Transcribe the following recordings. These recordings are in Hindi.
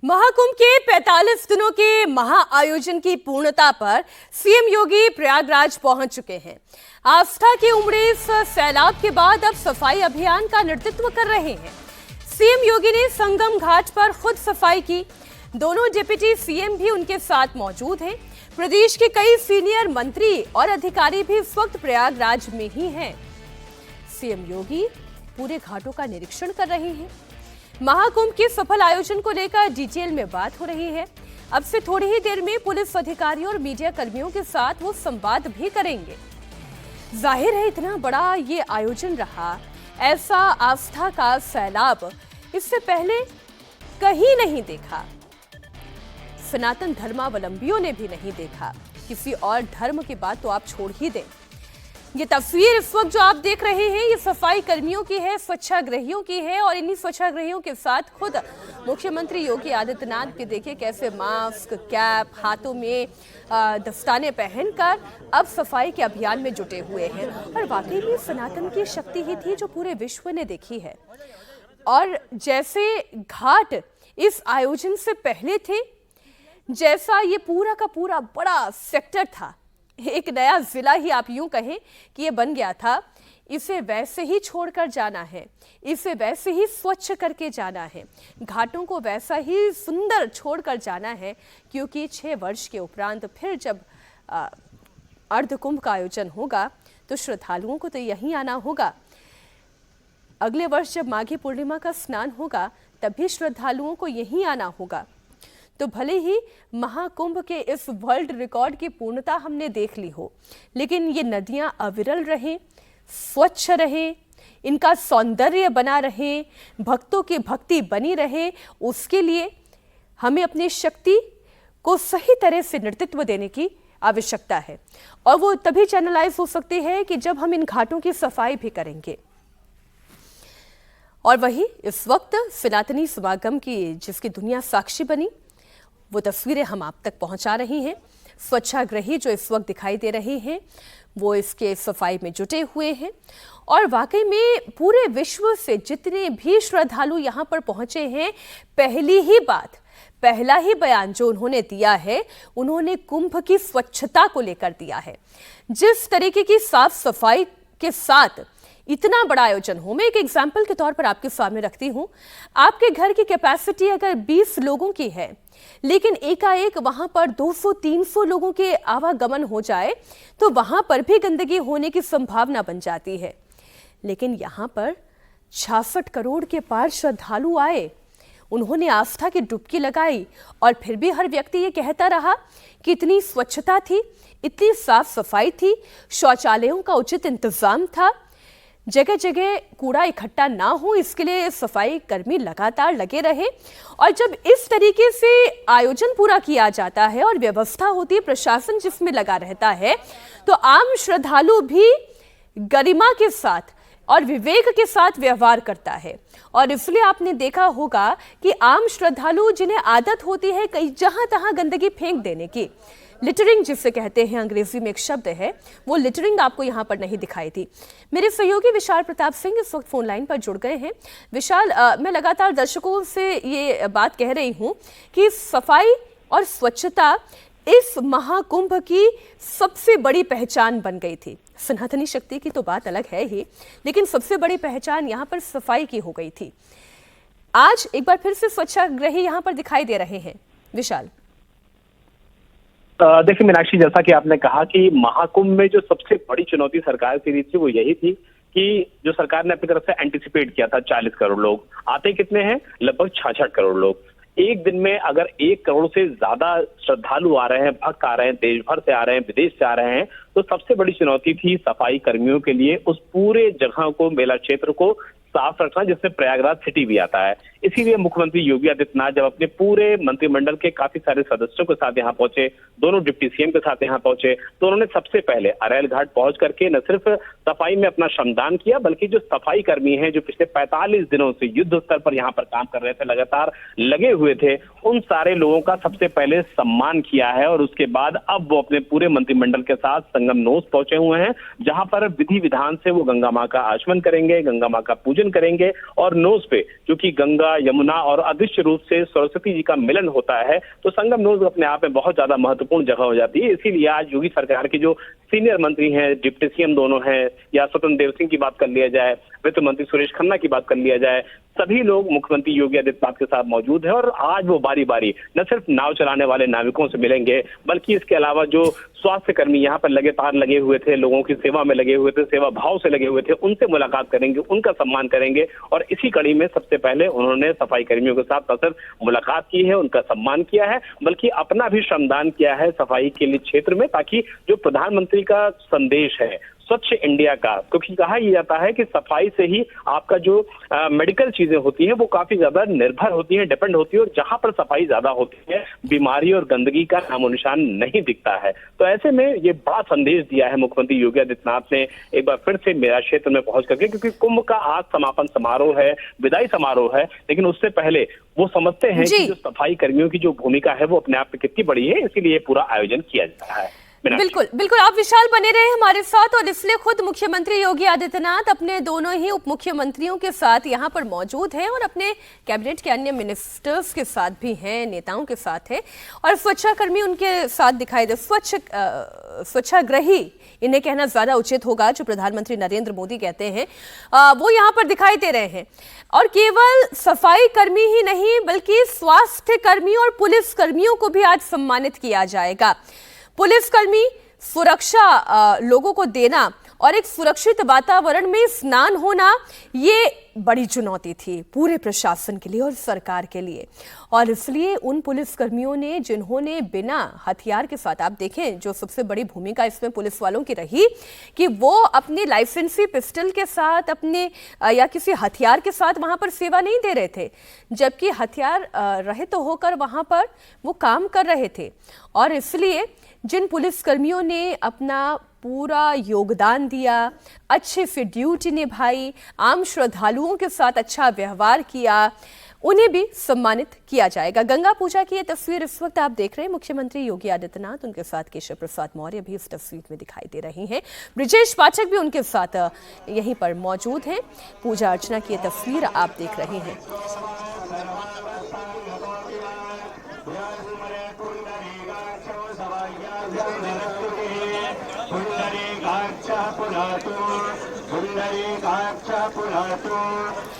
महाकुंभ के 45 दिनों के महाआयोजन की पूर्णता पर सीएम योगी प्रयागराज पहुंच चुके हैं। आस्था के उमड़े इस सैलाब के बाद अब सफाई अभियान का नेतृत्व कर रहे हैं। सीएम योगी ने संगम घाट पर खुद सफाई की। दोनों डिप्टी सीएम भी उनके साथ मौजूद हैं। प्रदेश के कई सीनियर मंत्री और अधिकारी भी इस वक्त प्रयागराज में ही हैं। सीएम योगी पूरे घाटों का निरीक्षण कर रहे हैं। महाकुंभ के सफल आयोजन को लेकर डिटेल में बात हो रही है। अब से थोड़ी ही देर में पुलिस अधिकारियों और मीडिया कर्मियों के साथ वो संवाद भी करेंगे। जाहिर है इतना बड़ा ये आयोजन रहा, ऐसा आस्था का सैलाब इससे पहले कहीं नहीं देखा। सनातन धर्मावलंबियों ने भी नहीं देखा। किसी और धर्म की बात तो आप छोड़ ही दें। ये तस्वीर इस वक्त जो आप देख रहे हैं ये सफाई कर्मियों की है, स्वच्छाग्रहियों की है और इन्हीं स्वच्छाग्रहियों के साथ खुद मुख्यमंत्री योगी आदित्यनाथ भी देखिए कैसे मास्क, कैप, हाथों में दस्ताने पहनकर अब सफाई के अभियान में जुटे हुए हैं। और वाकई में सनातन की शक्ति ही थी जो पूरे विश्व ने देखी है। और जैसे घाट इस आयोजन से पहले थे, जैसा ये पूरा का पूरा बड़ा सेक्टर था, एक नया जिला ही आप यूं कहें कि ये बन गया था, इसे वैसे ही छोड़कर जाना है, इसे वैसे ही स्वच्छ करके जाना है, घाटों को वैसा ही सुंदर छोड़कर जाना है। क्योंकि 6 वर्ष के उपरांत फिर जब अर्धकुंभ का आयोजन होगा तो श्रद्धालुओं को तो यहीं आना होगा। अगले वर्ष जब माघी पूर्णिमा का स्नान होगा तब भी श्रद्धालुओं को यहीं आना होगा। तो भले ही महाकुंभ के इस वर्ल्ड रिकॉर्ड की पूर्णता हमने देख ली हो, लेकिन ये नदियां अविरल रहें, स्वच्छ रहें, इनका सौंदर्य बना रहे, भक्तों की भक्ति बनी रहे, उसके लिए हमें अपनी शक्ति को सही तरह से नेतृत्व देने की आवश्यकता है। और वो तभी चैनलाइज हो सकती है कि जब हम इन घाटों की सफाई भी करेंगे। और वही इस वक्त सनातनी समागम की जिसकी दुनिया साक्षी बनी, वो तस्वीरें हम आप तक पहुंचा रही हैं। स्वच्छाग्रही जो इस वक्त दिखाई दे रहे हैं वो इसके सफाई में जुटे हुए हैं। और वाकई में पूरे विश्व से जितने भी श्रद्धालु यहाँ पर पहुंचे हैं, पहली ही बात, पहला ही बयान जो उन्होंने दिया है, उन्होंने कुंभ की स्वच्छता को लेकर दिया है। जिस तरीके की साफ सफाई के साथ इतना बड़ा आयोजन हो, मैं एक एग्जाम्पल के तौर पर आपके सामने रखती हूं। आपके घर की कैपेसिटी अगर 20 लोगों की है, लेकिन एकाएक वहां पर 200-300 लोगों के आवागमन हो जाए तो वहां पर भी गंदगी होने की संभावना बन जाती है। लेकिन यहां पर 66 करोड़ के पार श्रद्धालु आए, उन्होंने आस्था की डुबकी लगाई और फिर भी हर व्यक्ति ये कहता रहा कि इतनी स्वच्छता थी, इतनी साफ सफाई थी, शौचालयों का उचित इंतजाम था, जगह जगह कूड़ा इकट्ठा ना हो इसके लिए सफाई कर्मी लगातार लगे रहे। और जब इस तरीके से आयोजन पूरा किया जाता है और व्यवस्था होती है, प्रशासन जिसमें लगा रहता है, तो आम श्रद्धालु भी गरिमा के साथ और विवेक के साथ व्यवहार करता है। और इसलिए आपने देखा होगा कि आम श्रद्धालु जिन्हें आदत होती है कहीं जहां तहां गंदगी फेंक देने की, लिटरिंग जिसे कहते हैं, अंग्रेजी में एक शब्द है, वो लिटरिंग आपको यहाँ पर नहीं दिखाई थी। मेरे सहयोगी विशाल प्रताप सिंह इस वक्त फोन लाइन पर जुड़ गए हैं। विशाल, मैं लगातार दर्शकों से ये बात कह रही हूँ कि सफाई और स्वच्छता इस महाकुंभ की सबसे बड़ी पहचान बन गई थी। सनातनी शक्ति की तो बात अलग है ही, लेकिन सबसे बड़ी पहचान यहाँ पर सफाई की हो गई थी। आज एक बार फिर से स्वच्छाग्रही यहाँ पर दिखाई दे रहे हैं। विशाल, देखिए मीनाक्षी, जैसा कि आपने कहा कि महाकुंभ में जो सबसे बड़ी चुनौती सरकार के लिए थी वो यही थी कि जो सरकार ने अपनी तरफ से एंटिसिपेट किया था 40 करोड़ लोग, आते कितने हैं? लगभग 66 करोड़ लोग। एक दिन में अगर 1 करोड़ से ज्यादा श्रद्धालु आ रहे हैं, भक्त आ रहे हैं, देश भर से आ रहे हैं, विदेश से आ रहे हैं, तो सबसे बड़ी चुनौती थी सफाई कर्मियों के लिए उस पूरे जगह को, मेला क्षेत्र को साफ रखना, जिसमें प्रयागराज सिटी भी आता है। इसीलिए मुख्यमंत्री योगी आदित्यनाथ जब अपने पूरे मंत्रिमंडल के काफी सारे सदस्यों के साथ यहाँ पहुंचे, दोनों डिप्टी सीएम के साथ यहाँ पहुंचे, तो उन्होंने सबसे पहले अरैल घाट पहुंच करके न सिर्फ सफाई में अपना श्रमदान किया, बल्कि जो सफाई कर्मी हैं जो पिछले 45 दिनों से युद्ध स्तर पर यहाँ पर काम कर रहे थे, लगातार लगे हुए थे, उन सारे लोगों का सबसे पहले सम्मान किया है। और उसके बाद अब वो अपने पूरे मंत्रिमंडल के साथ संगम नोस पहुंचे हुए हैं, जहां पर विधि विधान से वो गंगा मां का आचमन करेंगे, गंगा मां का पूजन करेंगे और नोस पे, क्योंकि गंगा गंगा, यमुना और अदृश्य रूप से सरस्वती जी का मिलन होता है, तो संगम न्यूज अपने आप में बहुत ज्यादा महत्वपूर्ण जगह हो जाती है। इसीलिए आज योगी सरकार के जो सीनियर मंत्री हैं, डिप्टी सीएम दोनों हैं, या स्वतंत्र देव सिंह की बात कर लिया जाए, वित्त मंत्री सुरेश खन्ना की बात कर लिया जाए, सभी लोग मुख्यमंत्री योगी आदित्यनाथ के साथ मौजूद है। और आज वो बारी बारी न सिर्फ नाव चलाने वाले नाविकों से मिलेंगे, बल्कि इसके अलावा जो स्वास्थ्य कर्मी यहाँ पर लगातार लगे हुए थे, लोगों की सेवा में लगे हुए थे, सेवा भाव से लगे हुए थे, उनसे मुलाकात करेंगे, उनका सम्मान करेंगे। और इसी कड़ी में सबसे पहले उन्होंने सफाई कर्मियों के साथ न सिर्फ मुलाकात की है, उनका सम्मान किया है, बल्कि अपना भी श्रमदान किया है सफाई के लिए क्षेत्र में, ताकि जो प्रधानमंत्री का संदेश है स्वच्छ इंडिया का, क्योंकि कहा यह जाता है कि सफाई से ही आपका जो मेडिकल चीजें होती हैं वो काफी ज्यादा निर्भर होती हैं, डिपेंड होती है, और जहां पर सफाई ज्यादा होती है बीमारी और गंदगी का नामो निशान नहीं दिखता है। तो ऐसे में ये बड़ा संदेश दिया है मुख्यमंत्री योगी आदित्यनाथ ने एक बार फिर से मेरा क्षेत्र में पहुंच करके, क्योंकि कुंभ का आज समापन समारोह है, विदाई समारोह है, लेकिन उससे पहले वो समझते हैं कि जो सफाई कर्मियों की जो भूमिका है वो अपने आप में कितनी बड़ी है, इसीलिए पूरा आयोजन किया जा रहा है। बिल्कुल बिल्कुल, आप विशाल बने रहे हमारे साथ। और इसलिए खुद मुख्यमंत्री योगी आदित्यनाथ अपने दोनों ही उप मुख्यमंत्रियों के साथ यहाँ पर मौजूद हैं और अपने कैबिनेट के अन्य मिनिस्टर्स के साथ भी हैं, नेताओं के साथ है, और स्वच्छाकर्मी उनके साथ दिखाई दे। स्वच्छाग्रही इन्हें कहना ज्यादा उचित होगा, जो प्रधानमंत्री नरेंद्र मोदी कहते हैं, वो यहाँ पर दिखाई दे रहे हैं। और केवल सफाई कर्मी ही नहीं, बल्कि स्वास्थ्य कर्मी और पुलिस कर्मियों को भी आज सम्मानित किया जाएगा। पुलिसकर्मी सुरक्षा लोगों को देना और एक सुरक्षित वातावरण में स्नान होना, ये बड़ी चुनौती थी पूरे प्रशासन के लिए और सरकार के लिए। और इसलिए उन पुलिसकर्मियों ने जिन्होंने बिना हथियार के साथ, आप देखें जो सबसे बड़ी भूमिका इसमें पुलिस वालों की रही कि वो अपनी लाइसेंसी पिस्टल के साथ अपने या किसी हथियार के साथ वहां पर सेवा नहीं दे रहे थे, जबकि हथियार रहित होकर वहां पर वो काम कर रहे थे। और इसलिए जिन पुलिसकर्मियों ने अपना पूरा योगदान दिया, अच्छे से ड्यूटी निभाई, आम श्रद्धालुओं के साथ अच्छा व्यवहार किया, उन्हें भी सम्मानित किया जाएगा। गंगा पूजा की ये तस्वीर इस वक्त आप देख रहे हैं, मुख्यमंत्री योगी आदित्यनाथ, उनके साथ केशव प्रसाद मौर्य भी इस तस्वीर में दिखाई दे रही हैं, ब्रिजेश पाठक भी उनके साथ यहीं पर मौजूद हैं। पूजा अर्चना की ये तस्वीर आप देख रहे हैं।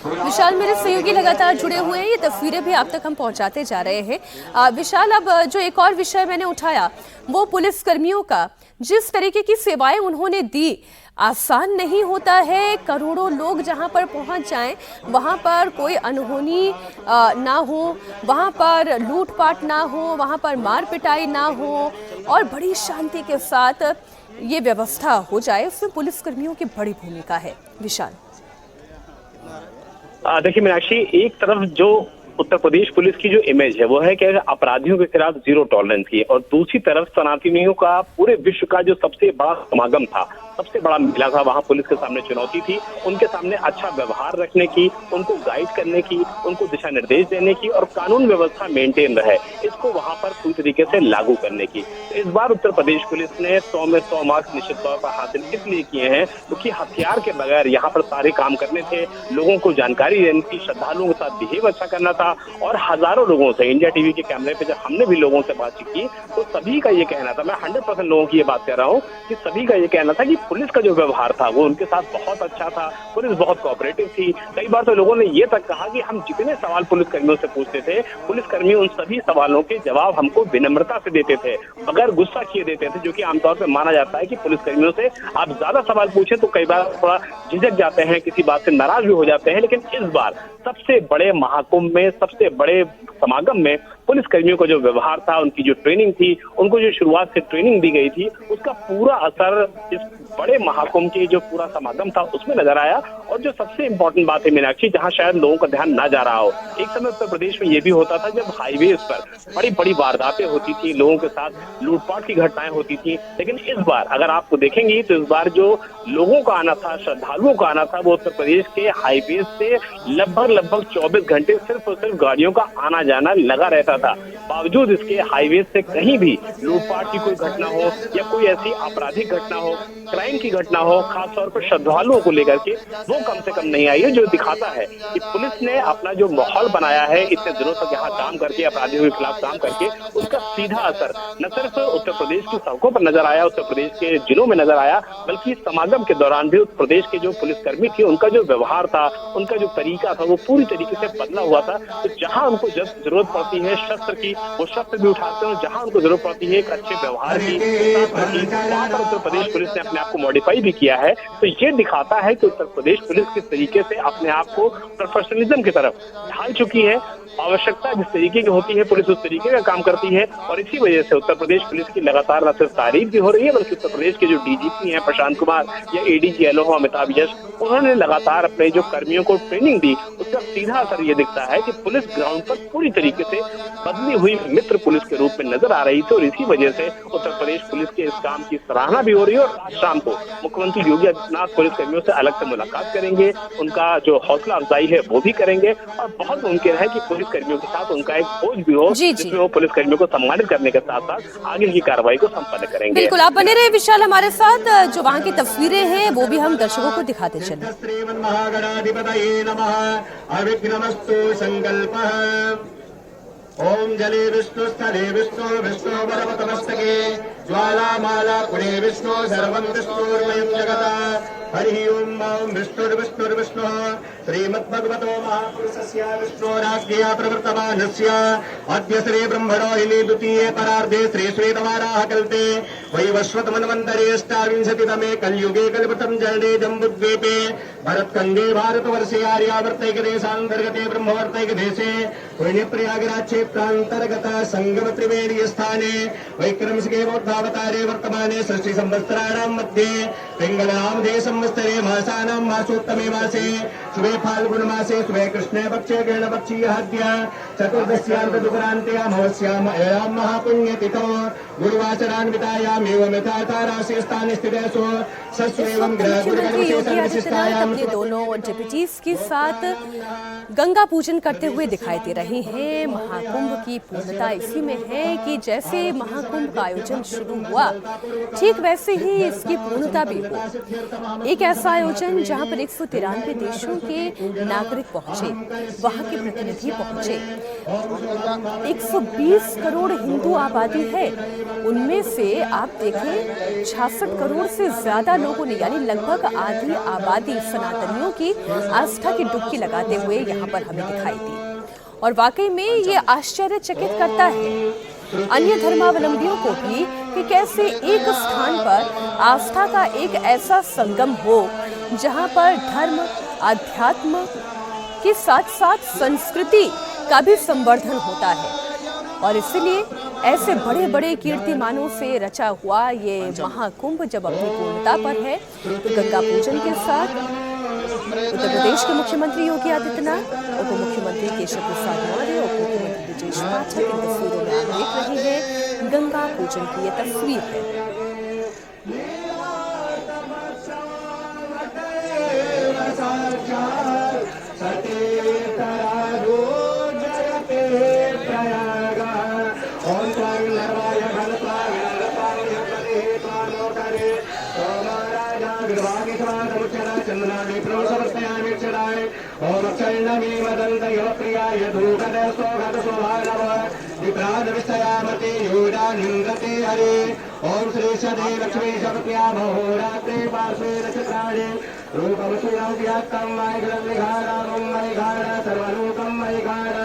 विशाल, मेरे सहयोगी लगातार जुड़े हुए हैं, ये तस्वीरें भी आप तक हम पहुंचाते जा रहे हैं। विशाल, अब जो एक और विषय मैंने उठाया वो पुलिस कर्मियों का, जिस तरीके की सेवाएं उन्होंने दी, आसान नहीं होता है। करोड़ों लोग जहां पर पहुंच जाएं, वहां पर कोई अनहोनी ना हो, वहां पर लूटपाट ना हो, वहां पर मार पिटाई ना हो और बड़ी शांति के साथ ये व्यवस्था हो जाए, उसमें पुलिसकर्मियों की बड़ी भूमिका है। विशाल, देखिए मीनाक्षी, एक तरफ जो उत्तर प्रदेश पुलिस की जो इमेज है वो है कि अपराधियों के खिलाफ जीरो टॉलरेंस की, और दूसरी तरफ सनातनियों का पूरे विश्व का जो सबसे बड़ा समागम था, सबसे बड़ा मेला था, वहां पुलिस के सामने चुनौती थी उनके सामने अच्छा व्यवहार रखने की, उनको गाइड करने की, उनको दिशा निर्देश देने की और कानून व्यवस्था मेंटेन रहे, इसको वहां पर पूरी तरीके से लागू करने की। तो इस बार उत्तर प्रदेश पुलिस ने 100 में 100 मार्क्स निश्चित तौर पर हासिल इसलिए किए हैं क्योंकि हथियार के बगैर यहाँ पर सारे काम करने थे, लोगों को जानकारी देनी थी, श्रद्धालुओं के साथ बिहेव अच्छा करना था। और हजारों लोगों से, इंडिया टीवी के कैमरे पे जब हमने भी लोगों से बातचीत की तो सभी का ये कहना था, मैं 100% लोगों की ये बात कर रहा हूँ कि सभी का ये कहना था कि पुलिस का जो व्यवहार था वो उनके साथ बहुत अच्छा था, पुलिस बहुत कोऑपरेटिव थी। कई बार तो लोगों ने ये तक कहा कि हम जितने सवाल पुलिसकर्मियों से पूछते थे, पुलिसकर्मी उन सभी सवालों के जवाब हमको विनम्रता से देते थे, बगैर गुस्सा किए देते थे, जो कि आमतौर पर माना जाता है कि पुलिसकर्मियों से आप ज्यादा सवाल पूछे तो कई बार थोड़ा झिझक जाते हैं, किसी बात से नाराज भी हो जाते हैं। लेकिन इस बार सबसे बड़े महाकुंभ में, सबसे बड़े समागम में पुलिसकर्मियों का जो व्यवहार था, उनकी जो ट्रेनिंग थी, उनको जो शुरुआत से ट्रेनिंग दी गई थी, उसका पूरा असर इस बड़े महाकुंभ के जो पूरा समागम था उसमें नजर आया। और जो सबसे इंपॉर्टेंट बात है मीनाक्षी, जहां शायद लोगों का ध्यान ना जा रहा हो, एक समय उत्तर प्रदेश में ये भी होता था जब हाईवेज पर बड़ी बड़ी वारदातें होती थी, लोगों के साथ लूटपाट की घटनाएं होती थी। लेकिन इस बार अगर आपको देखेंगे तो इस बार जो लोगों का आना था, श्रद्धालुओं का आना था, वो उत्तर प्रदेश के हाईवेज से लगभग 24 घंटे सिर्फ और सिर्फ गाड़ियों का आना जाना लगा रहता था। बावजूद इसके हाईवे से कहीं भी लूटपाट की कोई घटना हो या कोई ऐसी आपराधिक घटना हो, क्राइम की घटना हो, खासतौर पर श्रद्धालुओं को लेकर के, वो कम से कम नहीं आई है। जो दिखाता है कि पुलिस ने अपना जो माहौल बनाया है इतने दिनों तक यहाँ काम करके, अपराधियों के खिलाफ काम करके, उसका सीधा असर न सिर्फ उत्तर प्रदेश की सड़कों पर नजर आया, उत्तर प्रदेश के जिलों में नजर आया, बल्कि समागम के दौरान भी उत्तर प्रदेश के जो पुलिसकर्मी थे उनका जो व्यवहार था, उनका जो तरीका था, वो पूरी तरीके से बदला हुआ था। तो जहां उनको जब जरूरत पड़ती है शस्त्र की, वो शस्त्र भी उठाते हैं, जहां उनको जरूरत पड़ती है एक अच्छे व्यवहार की, वहां पर उत्तर प्रदेश पुलिस ने अपने आप को मॉडिफाई भी किया है। तो ये दिखाता है कि उत्तर प्रदेश पुलिस किस तरीके से अपने आप को प्रोफेशनलिज्म की तरफ ढाल चुकी है। आवश्यकता जिस तरीके की होती है पुलिस उस तरीके का काम करती है, और इसी वजह से उत्तर प्रदेश पुलिस की लगातार न सिर्फ तारीफ भी हो रही है, बल्कि उत्तर प्रदेश के जो डीजीपी हैं प्रशांत कुमार या एडीजी एलओ अमिताभ यश, उन्होंने लगातार अपने जो कर्मियों को ट्रेनिंग दी, उसका सीधा असर ये दिखता है कि पुलिस ग्राउंड पर पूरी तरीके से बदली हुई मित्र पुलिस के रूप में नजर आ रही थी। और इसी वजह से उत्तर प्रदेश पुलिस के इस काम की सराहना भी हो रही है। और आज शाम को मुख्यमंत्री योगी आदित्यनाथ पुलिस कर्मियों से अलग से मुलाकात करेंगे, उनका जो हौसला अफजाई है वो भी करेंगे, और बहुत मुमकिन है कि पुलिस कर्मियों के साथ उनका एक भोज भी हो जिसमें वो पुलिस कर्मियों को सम्मानित करने के साथ साथ आगे की कार्रवाई को संपन्न करेंगे। बिल्कुल, आप बने रहे विशाल हमारे साथ। जो वहाँ की तस्वीरें हैं वो भी हम दर्शकों को दिखाते चले। ओम जले विष्णु स्थले विष्णु विष्णु वरवतमस्तके ज्वालामाला कुले विष्णु सर्वं विष्णुर्मयं जगत् हरि ओम विष्णुर्विष्णुर्विष्णु श्रीमद्भगवतो महापुरुषस्य विष्णोराज्ञया प्रवर्तमानस्य अद्य श्री ब्रह्मणोहिनी द्वितीये परार्धे श्री श्वेतवाराह कल्पे वैवस्वतमन्वन्तरे अष्टाविंशतितमे कलियुगे कल्पितं जरणे जम्बुद्वीपे भरतखण्डे भारतवर्षे आर्यावर्तैक देशान्तर्गते ब्रह्मवर्तैक देशे पुण्यप्रयागराज क्षेत्रान्तर्गत संगम त्रिवेणी स्थाने वैक्रमसिके बौद्धावतारे वर्तमाने षष्ठी संवत्सराणां मध्ये पिंगलनामधे संवत्सरे मासानां मासोत्तमे मासे शुभे फाल्गुन मासे शुभे कृष्णे पक्षे कृष्णपक्षीयः चतुर्दश्यान्तदुपरान्ते अमावस्याम् अयां महापुण्यतिथौ गुरुवासरान्वितायामेव मिथातारासे स्थाने स्थितेषु सस्वेवं ग्रहगुरुविशेषविशिष्टायां ये दोनों डिप्यूटीज के साथ गंगा पूजन करते हुए दिखाई दे रहे हैं। महाकुंभ की पूर्णता इसी में है कि जैसे महाकुंभ का आयोजन शुरू हुआ ठीक वैसे ही इसकी पूर्णता भी हो। एक ऐसा आयोजन जहां पर 193 देशों के नागरिक पहुंचे, वहां के प्रतिनिधि पहुंचे। 120 करोड़ हिंदू आबादी है, उनमें से आप देखें 66 करोड़ से ज्यादा लोगों ने, यानी लगभग आधी आबादी सनातनियों की आस्था की डुबकी लगाते हुए यहाँ पर हमें दिखाई दी। और वाकई में ये आश्चर्यचकित करता है अन्य धर्मावलंबियों को भी कि कैसे एक स्थान पर आस्था का एक ऐसा संगम हो जहां पर धर्म, अध्यात्म के साथ साथ संस्कृति का भी संवर्धन होता है। और इसलिए ऐसे बड़े बड़े कीर्तिमानों से रचा हुआ ये महाकुंभ जब अपनी पूर्णता पर है तो गंगा पूजन के साथ उत्तर प्रदेश के मुख्यमंत्री योगी आदित्यनाथ, उप मुख्यमंत्री केशव प्रसाद मौर्य, उप मुख्यमंत्री ब्रजेश पाठक इन तस्वीरों में आप देख रहे हैं गंगा पूजन की ये तस्वीर है। ओम चरणमी मदंत प्रियाय धूकद सौगत शोभानव विप्राद विषयामते योडानिंद्रते हरे ओम श्री सदे लक्ष्मी शक्त्या महोरात्रे पार्श्वे नक्षत्राणि रूपम सुरं व्यात्तं मयगलं निघारं मयघार सर्वलोकं मयघार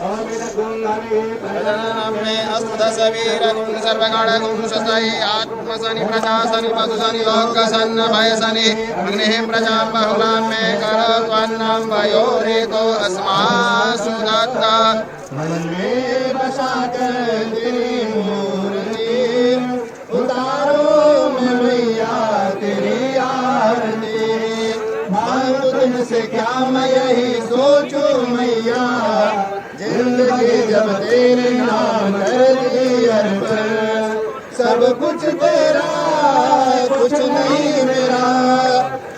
ओम विदगुं हवे प्रणामे अस्तसवीरं सर्वगणगुं ससै आत्मसनि प्रजासनि पशुसनि लोकसन्न भयसनि अग्निः प्रजां बहुलां मे करत्वन्नं वयोरेको अस्मासु दत्ता मन में बसा कर तेरी मूर्ति उतारो मैं मैया तेरी आरती तुझसे क्या मैं यही सोचूं मैया जिंदगी जब तेरे नाम कर दी अर्पण सब कुछ तेरा कुछ नहीं मेरा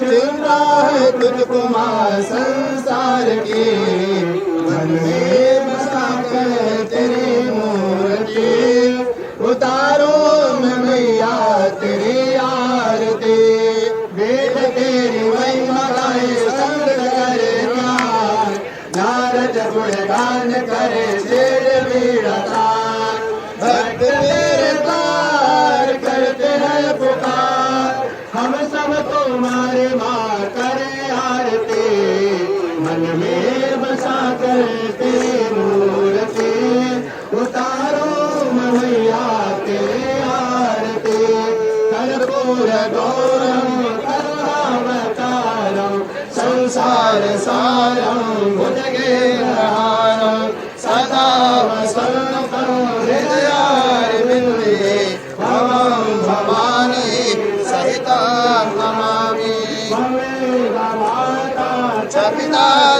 चिंता है तुझको माँ संसार की मन में बसा कर तेरी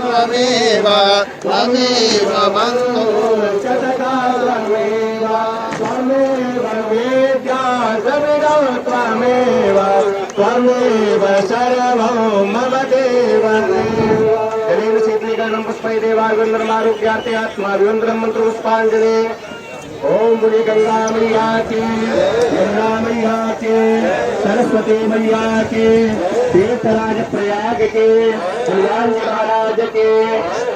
त्वमेव त्वमेव बन्धु शतका त्वमेव त्वमेव वेद्या सविदं त्वमेव त्वमेव सर्वं मम देव जलेन शीतलीकरणं पुष्पै देवार्गुन्दरमारोग्यार्थे आत्माभिवन्दनं मन्त्रपुष्पाञ्जलि ओम बुरी गंगा मैया की, यमुना मैया की, सरस्वती मैया की, तीर्थराज प्रयाग के, कल्याण महाराज के,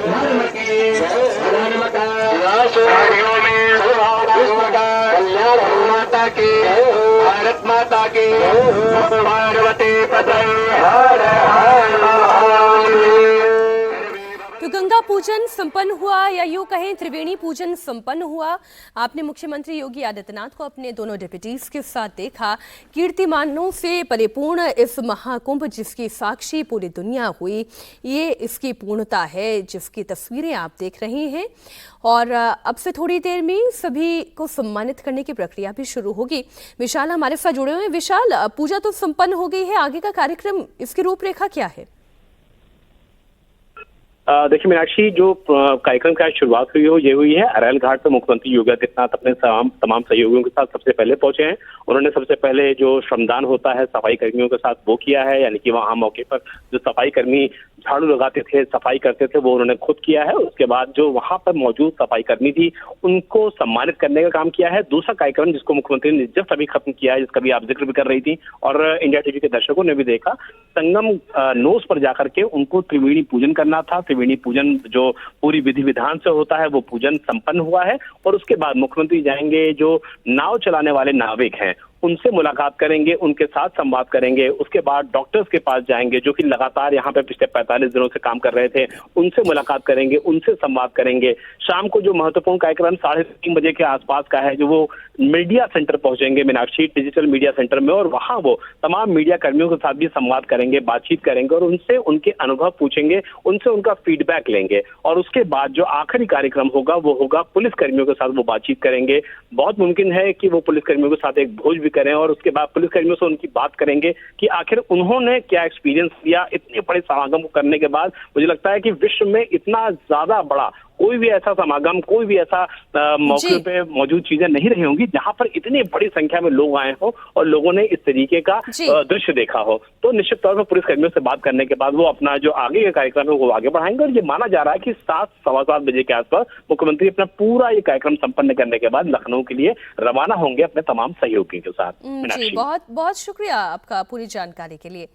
धर्म के, धर्म का, कल्याण माता के, भारत माता के, पार्वती पते हर हर महादेव। तो गंगा पूजन संपन्न हुआ या यूं कहें त्रिवेणी पूजन संपन्न हुआ। आपने मुख्यमंत्री योगी आदित्यनाथ को अपने दोनों डिप्यूटीज के साथ देखा। कीर्तिमानों से परिपूर्ण इस महाकुंभ जिसकी साक्षी पूरी दुनिया हुई, ये इसकी पूर्णता है जिसकी तस्वीरें आप देख रहे हैं। और अब से थोड़ी देर में सभी को सम्मानित करने की प्रक्रिया भी शुरू होगी। विशाल हमारे साथ जुड़े हुए हैं। विशाल, पूजा तो संपन्न हो गई है, आगे का कार्यक्रम, इसकी रूपरेखा क्या है? देखिए मीनाक्षी, जो कार्यक्रम की आज शुरुआत ये हुई है अरैल घाट पर। मुख्यमंत्री योगी आदित्यनाथ अपने तमाम सहयोगियों के साथ सबसे पहले पहुंचे हैं। उन्होंने सबसे पहले जो श्रमदान होता है सफाई कर्मियों के साथ वो किया है, यानी कि वहां मौके पर जो सफाई कर्मी झाड़ू लगाते थे, सफाई करते थे, वो उन्होंने खुद किया है। उसके बाद जो वहां पर मौजूद सफाई कर्मी थी उनको सम्मानित करने का काम किया है। दूसरा कार्यक्रम जिसको मुख्यमंत्री ने जस्ट अभी खत्म किया है, जिसका भी आप जिक्र भी कर रही थी और इंडिया टीवी के दर्शकों ने भी देखा, संगम नोस पर जाकर के उनको त्रिवेणी पूजन करना था। त्रिवेणी पूजन जो पूरी विधि विधान से होता है वो पूजन संपन्न हुआ है। और उसके बाद मुख्यमंत्री जाएंगे जो नाव चलाने वाले नाविक हैं उनसे मुलाकात करेंगे, उनके साथ संवाद करेंगे। उसके बाद डॉक्टर्स के पास जाएंगे जो कि लगातार यहाँ पे पिछले 45 दिनों से काम कर रहे थे, उनसे मुलाकात करेंगे, उनसे संवाद करेंगे। शाम को जो महत्वपूर्ण कार्यक्रम 3:30 बजे के आसपास का है, जो वो मीडिया सेंटर पहुंचेंगे मीनाक्षी, डिजिटल मीडिया सेंटर में, और वहां वो तमाम मीडिया कर्मियों के साथ भी संवाद करेंगे, बातचीत करेंगे और उनसे उनके अनुभव पूछेंगे, उनसे उनका फीडबैक लेंगे। और उसके बाद जो आखिरी कार्यक्रम होगा वो होगा पुलिस कर्मियों के साथ वो बातचीत करेंगे। बहुत मुमकिन है कि वो पुलिस कर्मियों के साथ एक भोज भी करें और उसके बाद पुलिस कर्मियों से उनकी बात करेंगे कि आखिर उन्होंने क्या एक्सपीरियंस लिया इतने बड़े समागम को करने के बाद। मुझे लगता है कि विश्व में इतना ज्यादा बड़ा कोई भी ऐसा समागम, कोई भी ऐसा मौके पे मौजूद चीजें नहीं रही होंगी जहां पर इतनी बड़ी संख्या में लोग आए हो और लोगों ने इस तरीके का दृश्य देखा हो। तो निश्चित तौर पर पुलिस कर्मियों से बात करने के बाद वो अपना जो आगे का कार्यक्रम है वो आगे बढ़ाएंगे। और ये माना जा रहा है कि 7, सवा 7 बजे के आसपास मुख्यमंत्री अपना पूरा ये कार्यक्रम संपन्न करने के बाद लखनऊ के लिए रवाना होंगे अपने तमाम सहयोगियों के साथ। जी, बहुत बहुत शुक्रिया आपका पूरी जानकारी के लिए।